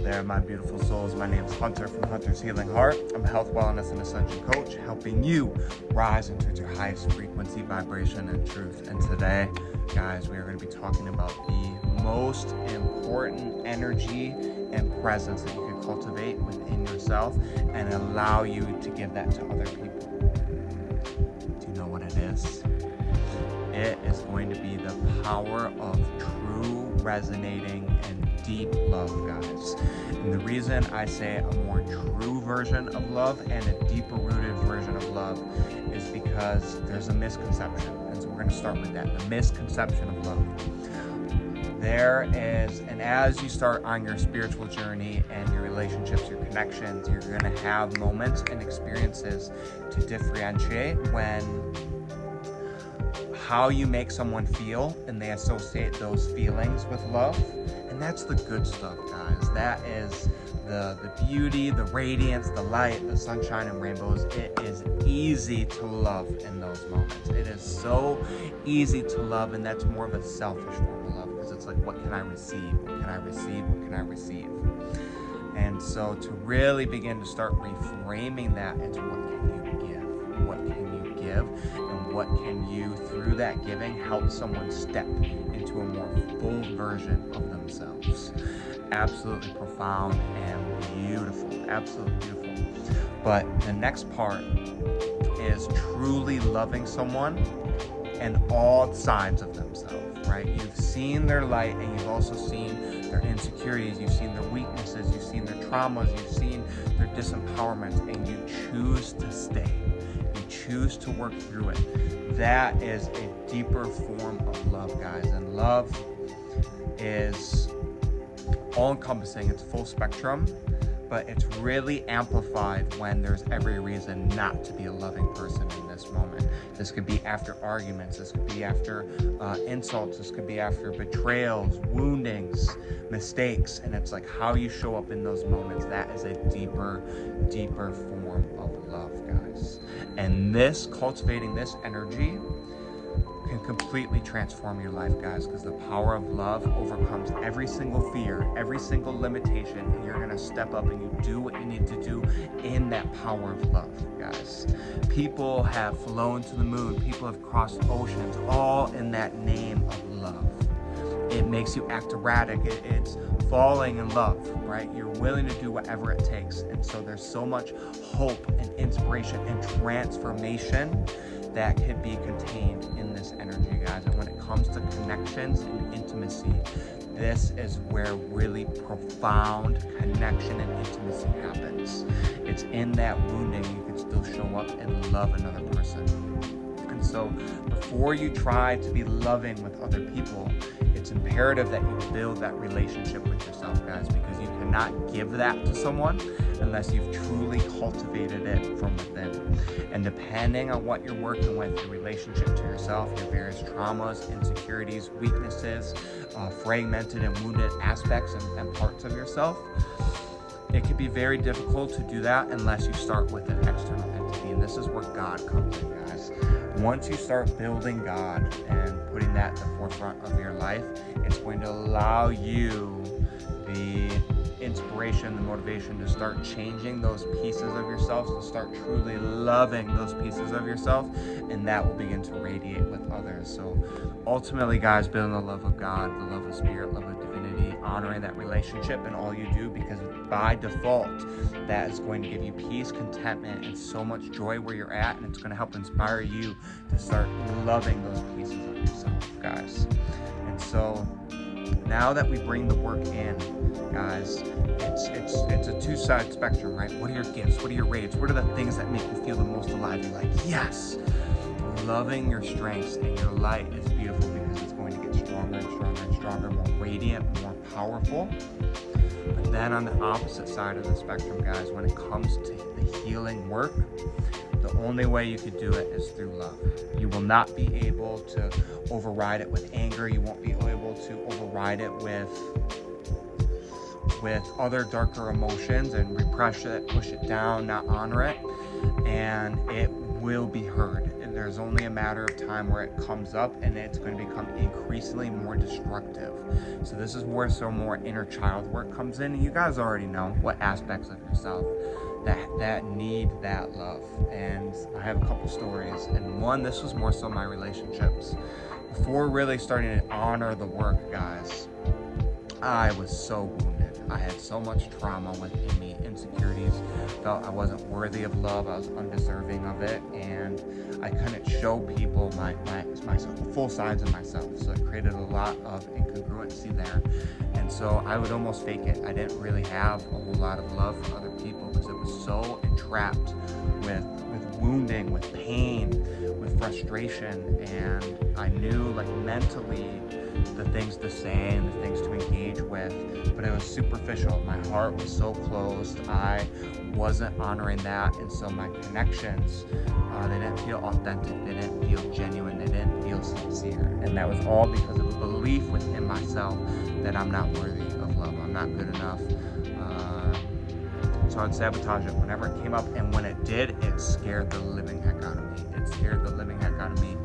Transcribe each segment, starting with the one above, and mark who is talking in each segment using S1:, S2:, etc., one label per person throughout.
S1: there, my beautiful souls. My name is Hunter from Hunter's Healing Heart. I'm a health, wellness, and ascension coach, helping you rise into your highest frequency, vibration, and truth. And today, guys, we are going to be talking about the most important energy and presence that you can cultivate within yourself and allow you to give that to other people. Do you know what it is? It is going to be the power of true, resonating, and deep love, guys. And the reason I say a more true version of love and a deeper rooted version of love is because there's a misconception. And so we're going to start with that, the misconception of love. There is, and as you start on your spiritual journey and your relationships, your connections, you're going to have moments and experiences to differentiate when how you make someone feel and they associate those feelings with love. And that's the good stuff, guys. That is the beauty, the radiance, the light, the sunshine and rainbows. It is easy to love in those moments. It is so easy to love, and that's more of a selfish form of love because it's like, what can I receive? What can I receive? What can I receive? And so to really begin to start reframing that, it's what can you give? What can you give? And what can you, through that giving, help someone step into a more full version of themselves? Absolutely profound and beautiful. Absolutely beautiful. But the next part is truly loving someone and all sides of themselves, right? You've seen their light and you've also seen their insecurities, you've seen their weaknesses, you've seen their traumas, you've seen their disempowerment, and you choose to stay. You choose to work through it. That is a deeper form of love, guys. And love is all-encompassing. It's full spectrum, but it's really amplified when there's every reason not to be a loving person in this moment. This could be after arguments. This could be after insults. This could be after betrayals, woundings, mistakes. And it's like how you show up in those moments. That is a deeper form of love, guys. And this, cultivating this energy, can completely transform your life, guys, because the power of love overcomes every single fear, every single limitation, and you're going to step up and you do what you need to do in that power of love, guys. People have flown to the moon, people have crossed oceans, all in that name of love. It makes you act erratic. It's falling in love, right? You're willing to do whatever it takes. And so there's so much hope and inspiration and transformation that can be contained in this energy, guys. And when it comes to connections and intimacy, this is where really profound connection and intimacy happens. It's in that wounding you can still show up and love another person. And so before you try to be loving with other people, it's imperative that you build that relationship with yourself, guys, because you cannot give that to someone unless you've truly cultivated it from within. And depending on what you're working with, your relationship to yourself, your various traumas, insecurities, weaknesses, fragmented and wounded aspects and parts of yourself, it can be very difficult to do that unless you start with an external entity. And this is where God comes in, guys. Once you start building God and putting that at the forefront of your life, it's going to allow you the inspiration, the motivation to start changing those pieces of yourself, to start truly loving those pieces of yourself, and that will begin to radiate with others. So ultimately, guys, building the love of God, the love of spirit, love of divinity, honoring that relationship in all you do, because by default, that is going to give you peace, contentment, and so much joy where you're at, and it's going to help inspire you to start loving those pieces of yourself, guys. And so now that we bring the work in, guys, it's a two-sided spectrum, right? What are your gifts? What are your radiates? What are the things that make you feel the most alive? You're like, yes! Loving your strengths and your light is beautiful because it's going to get stronger and stronger and stronger, more radiant, more powerful. But then on the opposite side of the spectrum, guys, when it comes to the healing work, the only way you could do it is through love. You will not be able to override it with anger. You won't be able to override it with other darker emotions and repress it, push it down, not honor it, and it will be heard. there's only a matter of time where it comes up, and it's going to become increasingly more destructive. So this is more inner child work comes in, and you guys already know what aspects of yourself that need that love. And I have a couple stories, and one, this was more so my relationships. Before really starting to honor the work, guys, I was so wounded. I had so much trauma within me, insecurities, felt I wasn't worthy of love, I was undeserving of it, and I couldn't show people myself, the full sides of myself. So it created a lot of incongruency there. And so I would almost fake it. I didn't really have a whole lot of love for other people because it was so entrapped with wounding, with pain, with frustration. And I knew, like, mentally the things to say and the things to engage with, but it was superficial. My heart was so closed. I wasn't honoring that, and so my connections, they didn't feel authentic, they didn't feel genuine, they didn't feel sincere. And that was all because of a belief within myself that I'm not worthy of love, I'm not good enough. So I'd sabotage it whenever it came up, and when it did, it scared the living heck out of me. It scared the living heck out of me.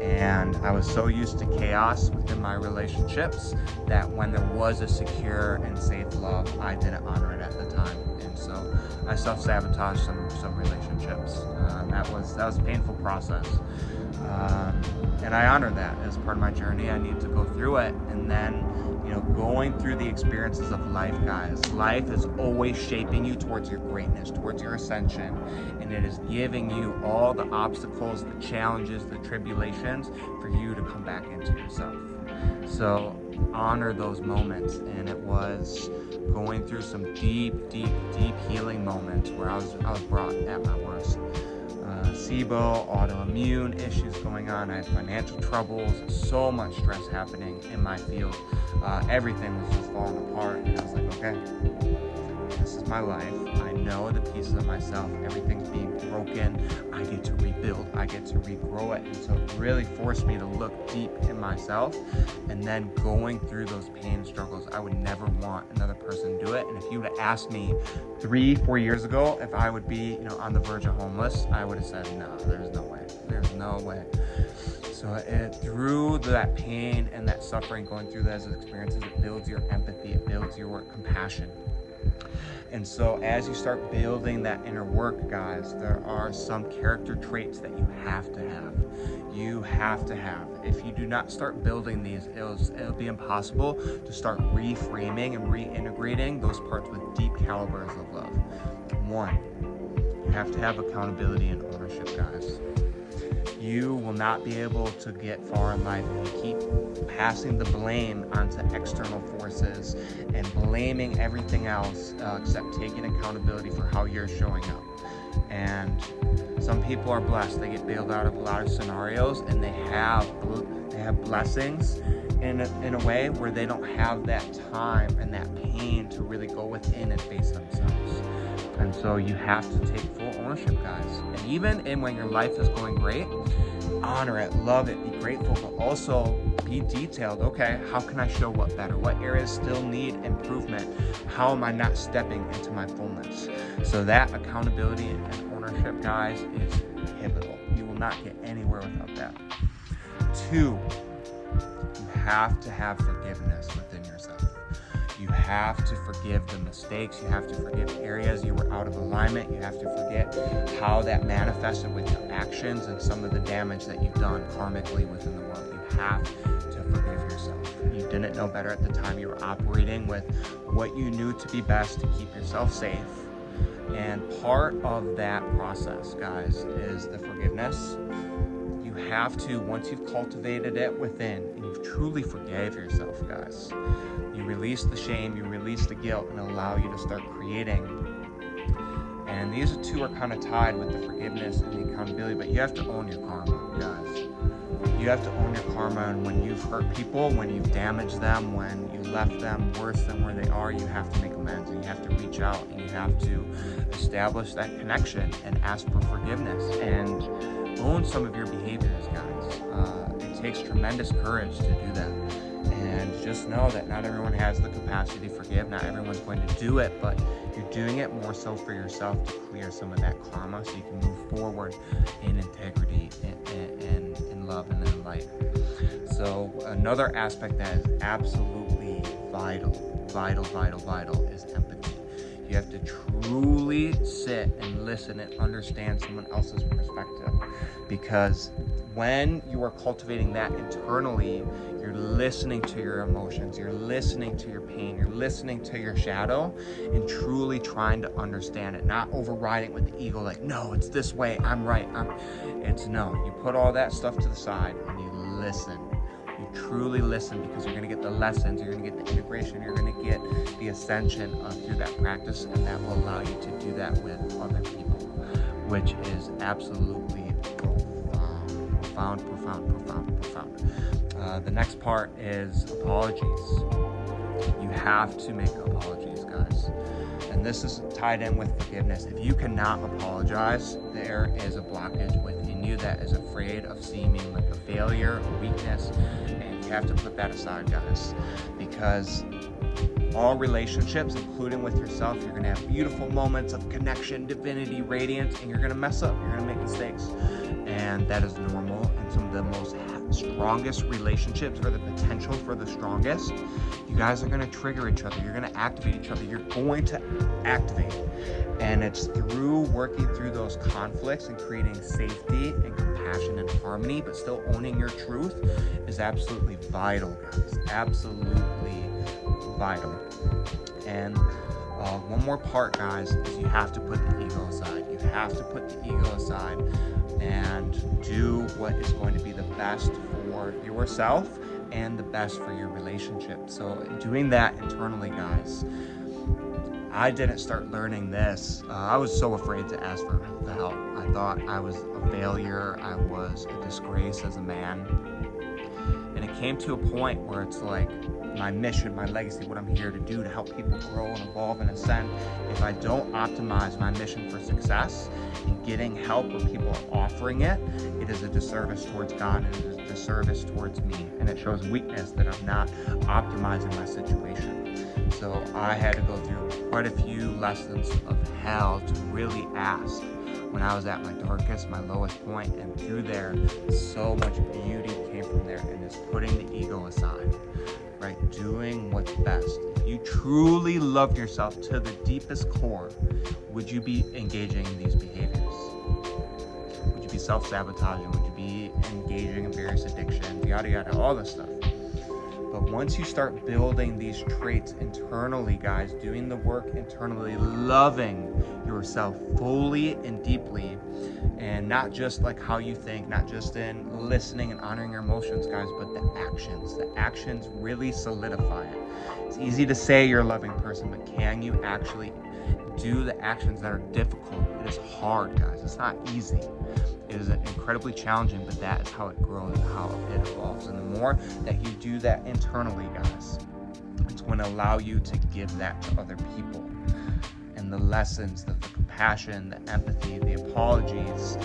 S1: And I was so used to chaos within my relationships that when there was a secure and safe love, I didn't honor it at the time. And so I self-sabotaged some relationships. That was a painful process. And I honored that as part of my journey. I need to go through it. And then, going through the experiences of life, guys, life is always shaping you towards your greatness, towards your ascension. And it is giving you all the obstacles, the challenges, the tribulations for you to come back into yourself. So honor those moments. And it was going through some deep healing moments where I was brought at my worst. SIBO, autoimmune issues going on. I had financial troubles, so much stress happening in my field. Everything was just falling apart, and I was like, okay, this is my life. I know the pieces of myself. Everything's being broken. I get to rebuild. I get to regrow it. And so it really forced me to look deep in myself. And then going through those pain struggles, I would never want another person to do it. And if you would have asked me 3-4 years ago if I would be, on the verge of homeless, I would have said, no, there's no way. There's no way. So through that pain and that suffering, going through those experiences, it builds your empathy. It builds your compassion. And so as you start building that inner work, guys, there are some character traits that you have to have. You have to have. If you do not start building these, it'll be impossible to start reframing and reintegrating those parts with deep calibers of love. 1, you have to have accountability and ownership, guys. You will not be able to get far in life if you keep passing the blame onto external forces and blaming everything else except taking accountability for how you're showing up. And some people are blessed. They get bailed out of a lot of scenarios, and they have blessings in a way where they don't have that time and that pain to really go within and face themselves. And so you have to take full ownership, guys. And even when your life is going great, honor it, love it, be grateful, but also be detailed. Okay, how can I show what better? What areas still need improvement? How am I not stepping into my fullness? So that accountability and ownership, guys, is pivotal. You will not get anywhere without that. 2, you have to have forgiveness within yourself. You have to forgive the mistakes. You have to forgive areas you were out of alignment. You have to forget how that manifested with your actions and some of the damage that you've done karmically within the world. You have to forgive yourself. You didn't know better at the time. You were operating with what you knew to be best to keep yourself safe. And part of that process, guys, is the forgiveness. You have to, once you've cultivated it within and you've truly forgave yourself, guys, you release the shame, you release the guilt, and allow you to start creating. And these two are kind of tied with the forgiveness and the accountability, but you have to own your karma, guys. You have to own your karma, and when you've hurt people, when you've damaged them, when you left them worse than where they are, you have to make amends, and you have to reach out, and you have to establish that connection and ask for forgiveness. And Own some of your behaviors, guys. It takes tremendous courage to do that. And just know that not everyone has the capacity to forgive. Not everyone's going to do it, but you're doing it more so for yourself to clear some of that karma so you can move forward in integrity and in love and in light. So another aspect that is absolutely vital is empathy. You have to truly sit and listen and understand someone else's perspective, because when you are cultivating that internally, you're listening to your emotions, you're listening to your pain, you're listening to your shadow, and truly trying to understand it, not overriding with the ego like, no, it's this way, I'm right. It's no. You put all that stuff to the side and you listen. You truly listen, because you're going to get the lessons, you're going to get the integration, you're going to get the ascension through that practice, and that will allow you to do that with other people, which is absolutely profound. The next part is apologies. You have to make apologies, guys. And this is tied in with forgiveness. If you cannot apologize, there is a blockage within you that is afraid of seeming like a failure, a weakness, and you have to put that aside, guys, because all relationships, including with yourself, you're going to have beautiful moments of connection, divinity, radiance, and you're going to mess up. You're going to make mistakes, and that is normal. And some of the most strongest relationships, or the potential for the strongest, you guys are going to trigger each other. You're going to activate each other. You're going to activate, and it's through working through those conflicts and creating safety and compassion and harmony, but still owning your truth is absolutely vital, guys. Absolutely vital. And one more part, guys, is you have to put the ego aside. You have to put the ego aside and do what is going to be the best for yourself and the best for your relationship. So doing that internally, guys, I didn't start learning this. I was so afraid to ask for the help. I thought I was a failure. I was a disgrace as a man. And it came to a point where it's like, my mission, my legacy, what I'm here to do to help people grow and evolve and ascend. If I don't optimize my mission for success and getting help when people are offering it, it is a disservice towards God, and it is a disservice towards me. And it shows weakness that I'm not optimizing my situation. So I had to go through quite a few lessons of hell to really ask when I was at my darkest, my lowest point, and through there, so much beauty came from there, and it's putting the ego aside. Right? Doing what's best. If you truly love yourself to the deepest core, would you be engaging in these behaviors? Would you be self-sabotaging? Would you be engaging in various addictions? Yada yada, all this stuff. But once you start building these traits internally, guys, doing the work internally, loving yourself fully and deeply, and not just like how you think, not just in listening and honoring your emotions, guys, but the actions. The actions really solidify it. It's easy to say you're a loving person, but can you actually do the actions that are difficult? It is hard, guys. It's not easy. It is incredibly challenging, but that is how it grows and how it evolves. And the more that you do that internally, guys, it's going to allow you to give that to other people. And the lessons, the compassion, the empathy, the apologies,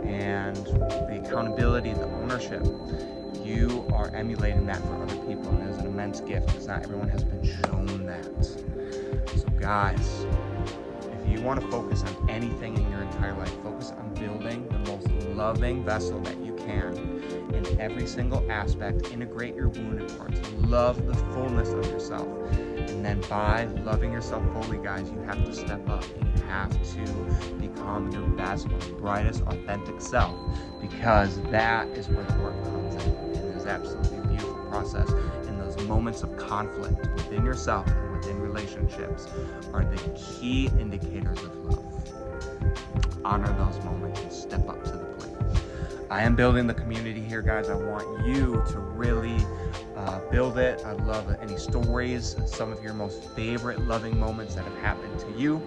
S1: and the accountability, the ownership, you are emulating that for other people. And it is an immense gift, because not everyone has been shown that. So guys, if you want to focus on anything in your entire life, focus on building the most loving vessel that you can in every single aspect. Integrate your wounded parts. Love the fullness of yourself. And then by loving yourself fully, guys, you have to step up. You have to become your best, most brightest, authentic self, because that is where the work comes in. And it is absolutely a beautiful process. And those moments of conflict within yourself and within relationships are the key indicators of love. Honor those moments and step up to the plate. I am building the community here, guys. I want you to really build it. I love any stories, some of your most favorite loving moments that have happened to you.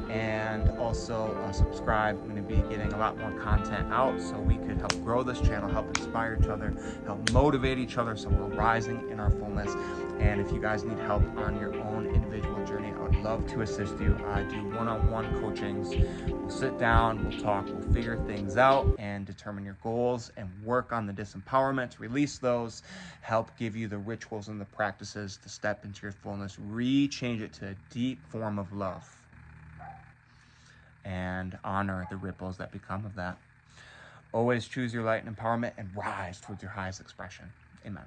S1: and also subscribe. I'm going to be getting a lot more content out so we could help grow this channel, help inspire each other, help motivate each other so we're rising in our fullness. And if you guys need help on your own individual journey, I would love to assist you. I do one-on-one coachings. We'll sit down, we'll talk, we'll figure things out and determine your goals and work on the disempowerment, release those, help give you the rituals and the practices to step into your fullness, re-change it to a deep form of love, and honor the ripples that become of that. Always choose your light and empowerment and rise towards your highest expression. Amen.